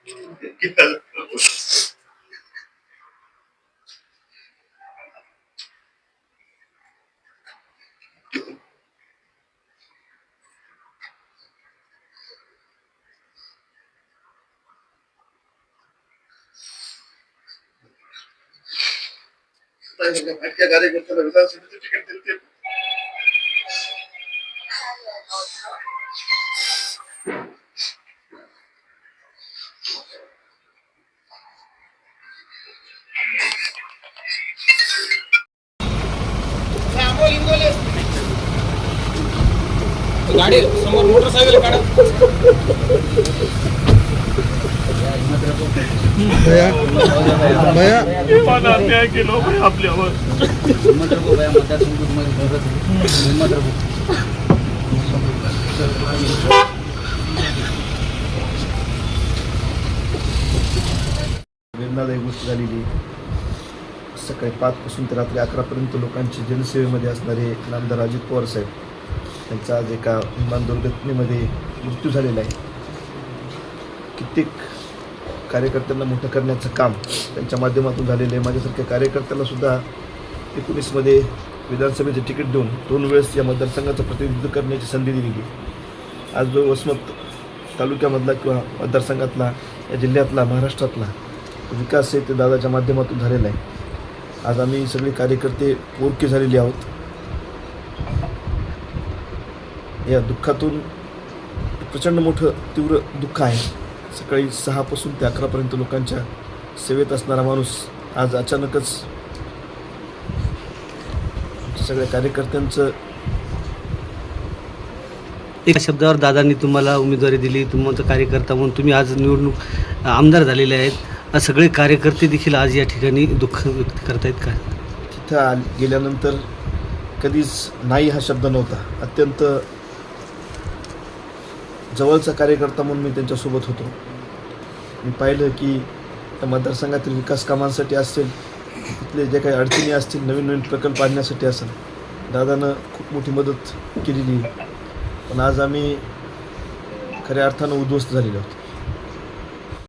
भाटक्या कार्यकर्त्याला विधानसभेचं तिकीट दिले. गाडी समोर मोटरसायकल काढा. अन्याय केलो आपल्यावर. वेदनादायी गोष्ट झालेली. सकाळी 5 पासून ते रात्री 11 पर्यंत लोकांची जनसेवेमध्ये असणारे नामदार अजित पवार साहेब त्यांचा आज एका विमान दुर्घटनेमध्ये मृत्यू झालेला आहे. कित्येक कार्यकर्त्यांना मोठं करण्याचं काम त्यांच्या माध्यमातून झालेलं आहे. माझ्यासारख्या कार्यकर्त्याला सुद्धा 19मध्ये विधानसभेचे तिकीट देऊन 2 वेळेस या मतदारसंघाचं प्रतिनिधित्व करण्याची संधी दिलेली. आज जो वसमत तालुक्यामधला किंवा मतदारसंघातला या जिल्ह्यातला महाराष्ट्रातला विकास आहे ते दादाच्या माध्यमातून झालेला आहे. आज आम्ही सगळे कार्यकर्ते पोरके झालेले आहोत. या दुःखातून प्रचंड मोठं तीव्र दुःख आहे. सकाळी 6 पासून ते 11 पर्यंत लोकांच्या सेवेत असणारा माणूस आज अचानकच सगळ्या कार्यकर्त्यांचं. एका शब्दावर दादांनी तुम्हाला उमेदवारी दिली, तुमचा कार्यकर्ता म्हणून तुम्ही आज निवडणूक आमदार झालेले आहेत. सगळे कार्यकर्ते देखील आज या ठिकाणी दुःख व्यक्त करतायत का? तिथं गेल्यानंतर कधीच नाही हा शब्द नव्हता. अत्यंत जवळचा कार्यकर्ता म्हणून मी त्यांच्यासोबत होतो. मी पाहिलं की त्या मतदारसंघातील विकास कामांसाठी असेल, तिथले जे काही अडचणी असतील, नवीन नवीन प्रकल्प आणण्यासाठी असेल, दादानं खूप मोठी मदत केलेली. पण आज आम्ही खऱ्या अर्थानं उद्ध्वस्त झालेलो आहोत.